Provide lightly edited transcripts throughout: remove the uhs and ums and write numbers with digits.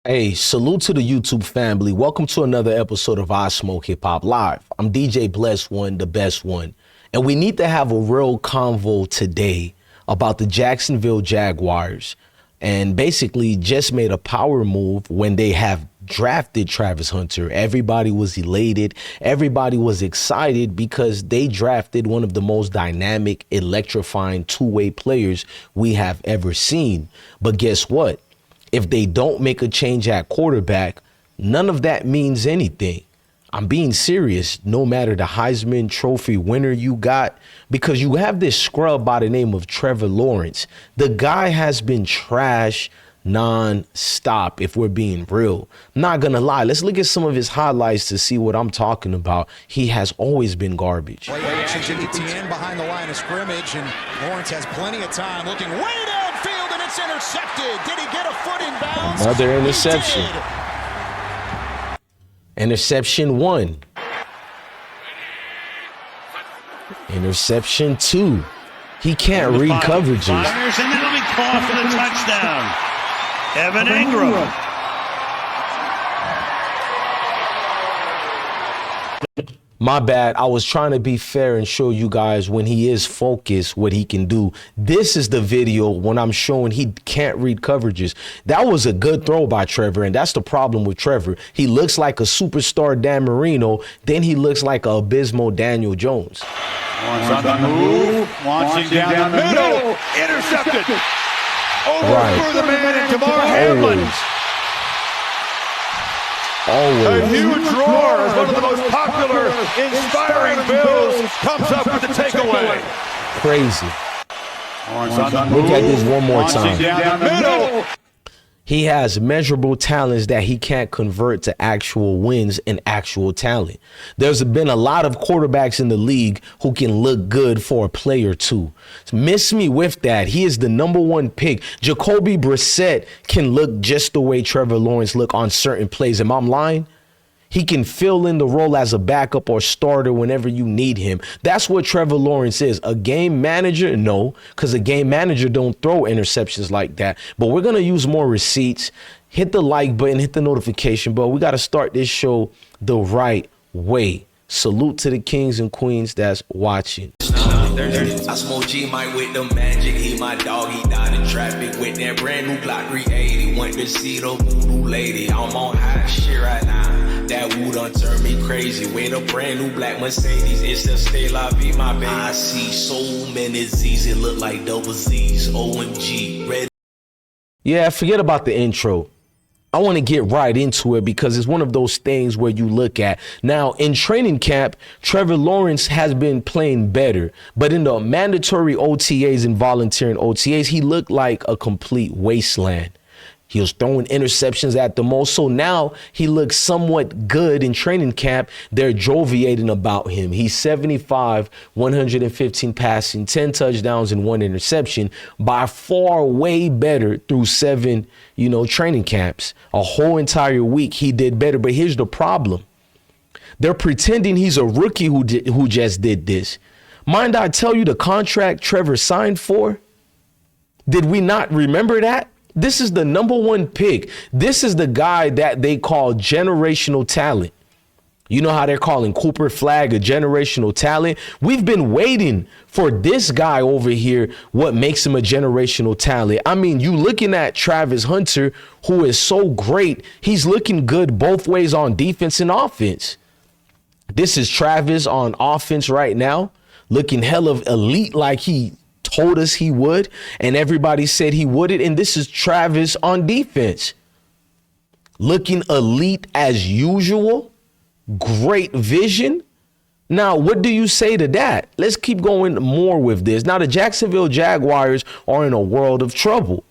Hey, salute to the YouTube family. Welcome to another episode of IsmokeHiphop Live. I'm DJ Bless One, the best one. And we need to have a real convo today about the Jacksonville Jaguars and basically just made a power move when they have drafted Travis Hunter. Everybody was elated. Everybody was excited because they drafted one of the most dynamic, electrifying two-way players we have ever seen. But guess what? If they don't make a change at quarterback, none of that means anything. I'm being serious, no matter the Heisman Trophy winner you got, because you have this scrub by the name of Trevor Lawrence. The guy has been trash non-stop, if we're being real. I'm not gonna lie, let's look at some of his highlights to see what I'm talking about. He has always been garbage. Play action to Etienne behind the line of scrimmage, and Lawrence has plenty of time looking way downfield, and it's intercepted. Did he get a foot in bounds? Another interception. Interception 1. Interception 2. He can't read coverages. Fires, and that'll be caught for the touchdown. Evan Ingram. My bad. I was trying to be fair and show you guys when he is focused what he can do. This is the video when I'm showing he can't read coverages. That was a good throw by Trevor, and that's the problem with Trevor. He looks like a superstar Dan Marino, then he looks like a abysmal Daniel Jones. On the move, launching down the middle, intercepted. Over for the man and DeMar Hamlin. Always. A huge roar as one of the most popular, inspiring Bills comes up with the takeaway. Crazy. Look at this one more time. Down the middle. He has measurable talents that he can't convert to actual wins and actual talent. There's been a lot of quarterbacks in the league who can look good for a play or two. Miss me with that. He is the #1 pick. Jacoby Brissett can look just the way Trevor Lawrence look on certain plays. Am I lying? He can fill in the role as a backup or starter whenever you need him. That's what Trevor Lawrence is. A game manager? No, because a game manager don't throw interceptions like that. But we're going to use more receipts. Hit the like button, hit the notification bell. We got to start this show the right way. Salute to the kings and queens that's watching. I smoke G Mike with the magic. He my dog, he died in traffic with that brand new Glock 380. Went to see the voodoo lady. I'm on high shit right now. That wood done turned me crazy. With a brand new black Mercedes. It's a stay la vie, my baby. I see so many Z's. It look like double Z's. OMG. Red. Yeah, forget about the intro. I want to get right into it because it's one of those things where you look at. Now, in training camp, Trevor Lawrence has been playing better. But in the mandatory OTAs and volunteering OTAs, he looked like a complete wasteland. He was throwing interceptions at the most. So now he looks somewhat good in training camp. They're joviating about him. He's 75, 115 passing, 10 touchdowns and 1 interception. By far way better through 7, training camps. A whole entire week he did better. But here's the problem. They're pretending he's a rookie who just did this. Mind I tell you the contract Trevor signed for? Did we not remember that? This is the #1 pick. This is the guy that they call generational talent. You know how they're calling Cooper Flagg a generational talent? We've been waiting for this guy over here, what makes him a generational talent. I mean, you looking at Travis Hunter, who is so great. He's looking good both ways on defense and offense. This is Travis on offense right now, looking hella elite like he told us he would, and everybody said he wouldn't. And this is Travis on defense, looking elite as usual. Great vision. Now, what do you say to that? Let's keep going more with this. Now, the Jacksonville Jaguars are in a world of trouble.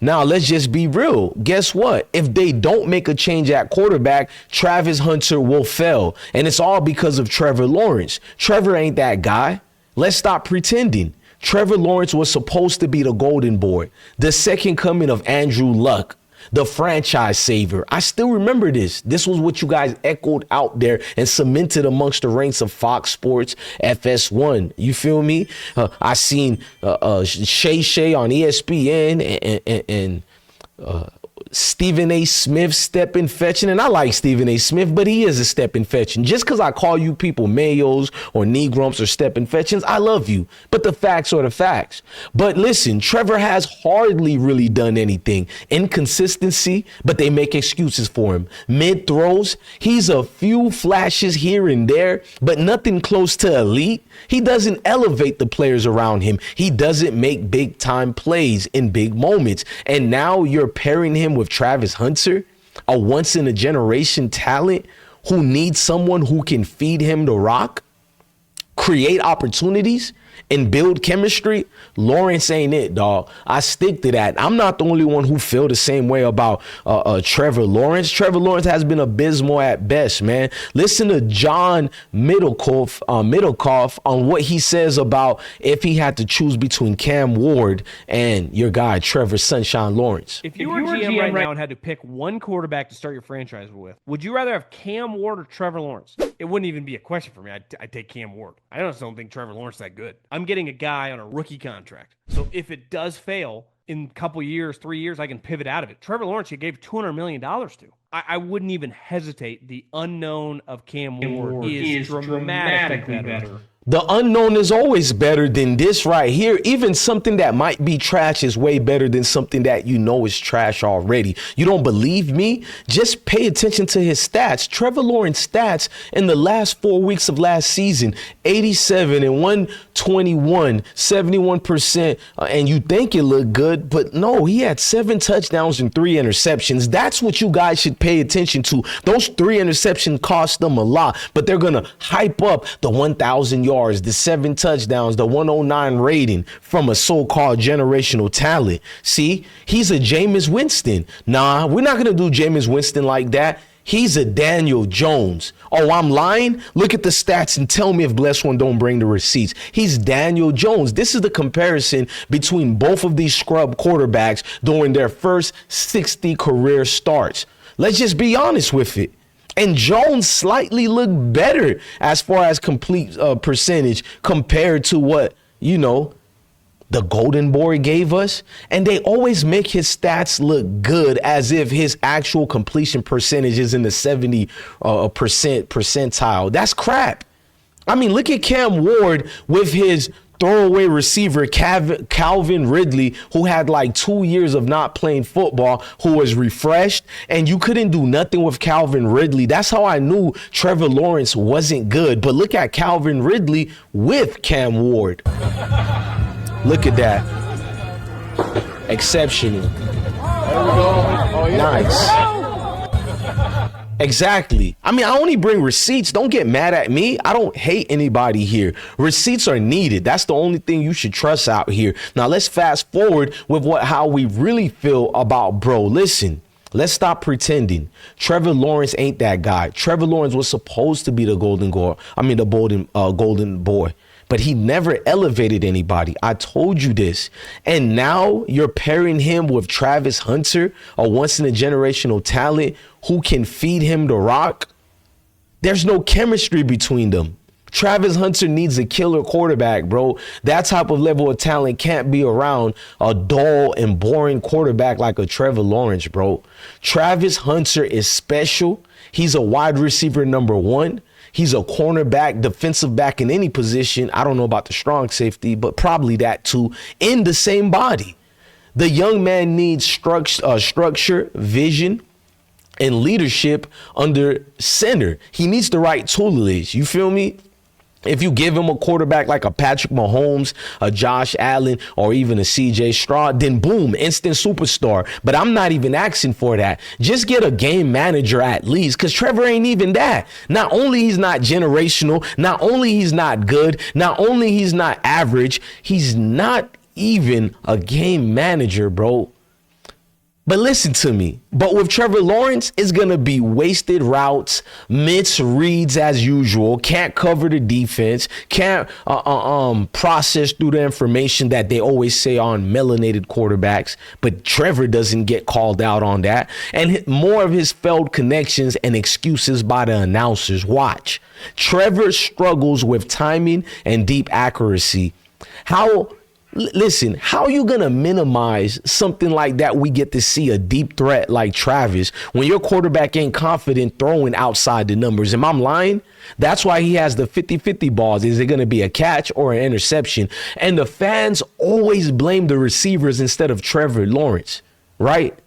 Now, let's just be real. Guess what? If they don't make a change at quarterback, Travis Hunter will fail. And it's all because of Trevor Lawrence. Trevor ain't that guy. Let's stop pretending. Trevor Lawrence was supposed to be the golden boy, the second coming of Andrew Luck, the franchise savior. I still remember this. This was what you guys echoed out there and cemented amongst the ranks of Fox Sports, FS1. You feel me? I seen Shay on ESPN and Stephen A. Smith stepping fetching, and I like Stephen A. Smith, but he is a stepping fetching. Just because I call you people mayos or negrumps or stepping fetchings, I love you. But the facts are the facts. But listen, Trevor has hardly really done anything. Inconsistency, but they make excuses for him. Mid throws, he's a few flashes here and there, but nothing close to elite. He doesn't elevate the players around him. He doesn't make big time plays in big moments. And now you're pairing him with Travis Hunter, a once in a generation talent who needs someone who can feed him the rock, create opportunities, and build chemistry. Lawrence ain't it, dog. I stick to that. I'm not the only one who feel the same way about Trevor Lawrence. Trevor Lawrence has been abysmal at best, man. Listen to John Middlecoff on what he says about if he had to choose between Cam Ward and your guy, Trevor Sunshine Lawrence. If you were GM right now and had to pick one quarterback to start your franchise with, would you rather have Cam Ward or Trevor Lawrence? It wouldn't even be a question for me. I'd take Cam Ward. I just don't think Trevor Lawrence is that good. I'm getting a guy on a rookie contract. So if it does fail in a couple years, 3 years, I can pivot out of it. Trevor Lawrence, you gave $200 million to. I wouldn't even hesitate. The unknown of Cam Ward is dramatically better. The unknown is always better than this right here. Even something that might be trash is way better than something that you know is trash already. You don't believe me? Just pay attention to his stats. Trevor Lawrence stats in the last 4 weeks of last season, 87 and 121, 71%. And you think it looked good, but no, he had 7 touchdowns and 3 interceptions. That's what you guys should pay attention to. Those 3 interceptions cost them a lot, but they're going to hype up the 1,000 yards. The 7 touchdowns, the 109 rating from a so-called generational talent. See, he's a Jameis Winston. Nah, we're not going to do Jameis Winston like that. He's a Daniel Jones. Oh, I'm lying? Look at the stats and tell me if Bless One don't bring the receipts. He's Daniel Jones. This is the comparison between both of these scrub quarterbacks during their first 60 career starts. Let's just be honest with it. And Jones slightly looked better as far as complete percentage compared to what, the Golden Boy gave us. And they always make his stats look good as if his actual completion percentage is in the 70% percentile. That's crap. I mean, look at Cam Ward with his throwaway receiver Calvin Ridley, who had like 2 years of not playing football, who was refreshed, and you couldn't do nothing with Calvin Ridley. That's how I knew Trevor Lawrence wasn't good. But look at Calvin Ridley with Cam Ward. Look at that. Exceptional. Nice. Exactly. I mean, I only bring receipts. Don't get mad at me. I don't hate anybody here. Receipts are needed. That's the only thing you should trust out here. Now, let's fast forward with how we really feel about bro. Listen, let's stop pretending. Trevor Lawrence ain't that guy. Trevor Lawrence was supposed to be the golden boy. But he never elevated anybody. I told you this. And now you're pairing him with Travis Hunter, a once-in-a-generational talent who can feed him the rock. There's no chemistry between them. Travis Hunter needs a killer quarterback, bro. That type of level of talent can't be around a dull and boring quarterback like a Trevor Lawrence, bro. Travis Hunter is special. He's a wide receiver number 1. He's a cornerback, defensive back in any position. I don't know about the strong safety, but probably that too, in the same body. The young man needs structure, vision, and leadership under center. He needs the right tutelage. You feel me? If you give him a quarterback like a Patrick Mahomes, a Josh Allen, or even a CJ Stroud, then boom, instant superstar. But I'm not even asking for that. Just get a game manager at least, because Trevor ain't even that. Not only he's not generational, not only he's not good, not only he's not average, he's not even a game manager, bro. But listen to me. But with Trevor Lawrence, it's going to be wasted routes, misreads as usual, can't cover the defense, can't process through the information that they always say on melanated quarterbacks. But Trevor doesn't get called out on that. And more of his failed connections and excuses by the announcers. Watch. Trevor struggles with timing and deep accuracy. Listen, how are you going to minimize something like that? We get to see a deep threat like Travis when your quarterback ain't confident throwing outside the numbers. Am I lying? That's why he has the 50-50 balls. Is it going to be a catch or an interception? And the fans always blame the receivers instead of Trevor Lawrence, right?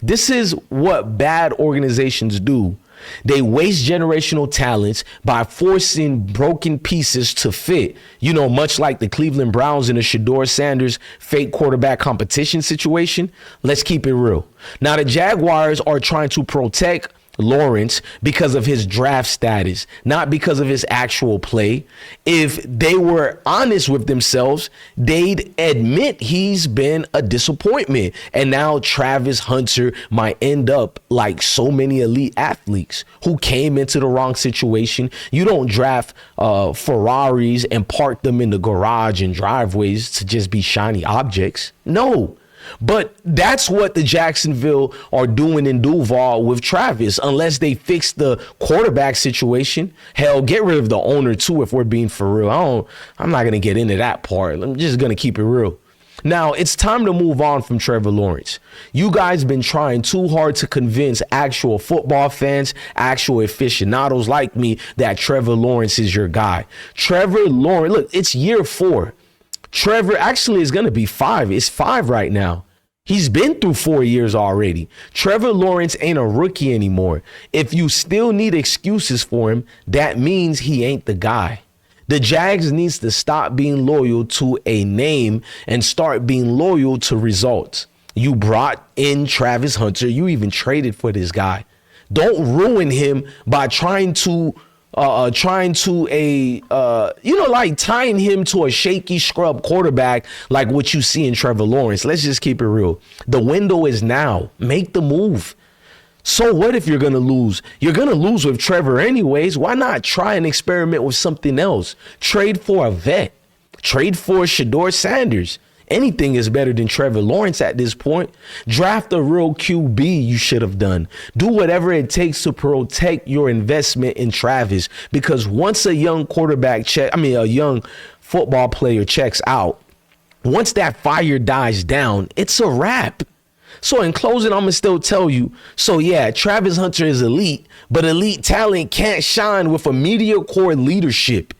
This is what bad organizations do. They waste generational talents by forcing broken pieces to fit, much like the Cleveland Browns in the Shedeur Sanders fake quarterback competition situation. Let's keep it real. Now, the Jaguars are trying to protect Lawrence because of his draft status, not because of his actual play. If they were honest with themselves, they'd admit he's been a disappointment. And now Travis Hunter might end up like so many elite athletes who came into the wrong situation. You don't draft Ferraris and park them in the garage and driveways to just be shiny objects. No. But that's what the Jacksonville are doing in Duval with Travis, unless they fix the quarterback situation. Hell, get rid of the owner, too, if we're being for real. I'm not going to get into that part. I'm just going to keep it real. Now, it's time to move on from Trevor Lawrence. You guys been trying too hard to convince actual football fans, actual aficionados like me that Trevor Lawrence is your guy. Trevor Lawrence, look, it's year 4. Trevor actually is going to be 5. It's 5 right now. He's been through 4 years already. Trevor Lawrence ain't a rookie anymore. If you still need excuses for him, that means he ain't the guy. The Jags needs to stop being loyal to a name and start being loyal to results. You brought in Travis Hunter. You even traded for this guy. Don't ruin him by tying him to a shaky scrub quarterback like what you see in Trevor Lawrence. Let's just keep it real. The window is now. Make the move. So what if you're going to lose? You're going to lose with Trevor anyways. Why not try and experiment with something else? Trade for a vet. Trade for Shedeur Sanders. Anything is better than Trevor Lawrence at this point. Draft a real QB you should have done. Do whatever it takes to protect your investment in Travis, because once a young football player checks out, once that fire dies down, it's a wrap. So in closing, I'm going to still tell you, Travis Hunter is elite, but elite talent can't shine with a mediocre leadership.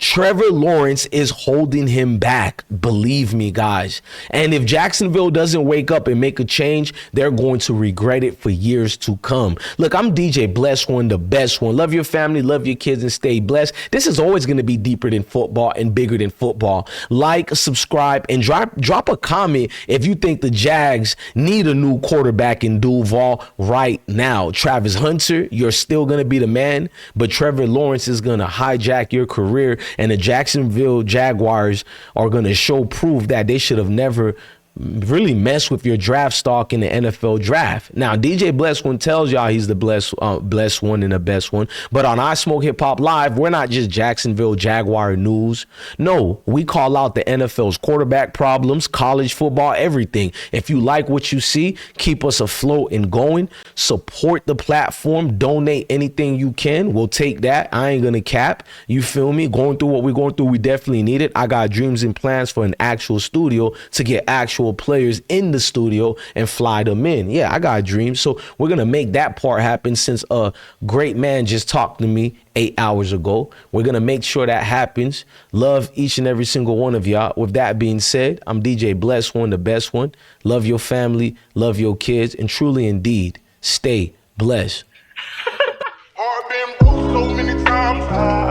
Trevor Lawrence is holding him back. Believe me, guys. And if Jacksonville doesn't wake up and make a change, they're going to regret it for years to come. Look, I'm DJ Bless One, the best one. Love your family, love your kids, and stay blessed. This is always going to be deeper than football and bigger than football. Like, subscribe, and drop a comment if you think the Jags need a new quarterback in Duval right now. Travis Hunter, you're still going to be the man, but Trevor Lawrence is going to hijack your career. And the Jacksonville Jaguars are going to show proof that they should have never really mess with your draft stock in the NFL draft. Now, DJ Bless One tells y'all he's the blessed one and the best one. But on IsmokeHiphop Live, we're not just Jacksonville Jaguar news. No, we call out the NFL's quarterback problems, college football, everything. If you like what you see, keep us afloat and going. Support the platform. Donate anything you can. We'll take that. I ain't going to cap. You feel me? Going through what we're going through, we definitely need it. I got dreams and plans for an actual studio to get actual players in the studio and fly them in. Yeah, I got dreams. So we're going to make that part happen, since a great man just talked to me 8 hours ago. We're going to make sure that happens. Love each and every single one of y'all. With that being said, I'm DJ Bless One, the best one. Love your family, love your kids, and truly indeed, stay blessed. Heart been broke so many times.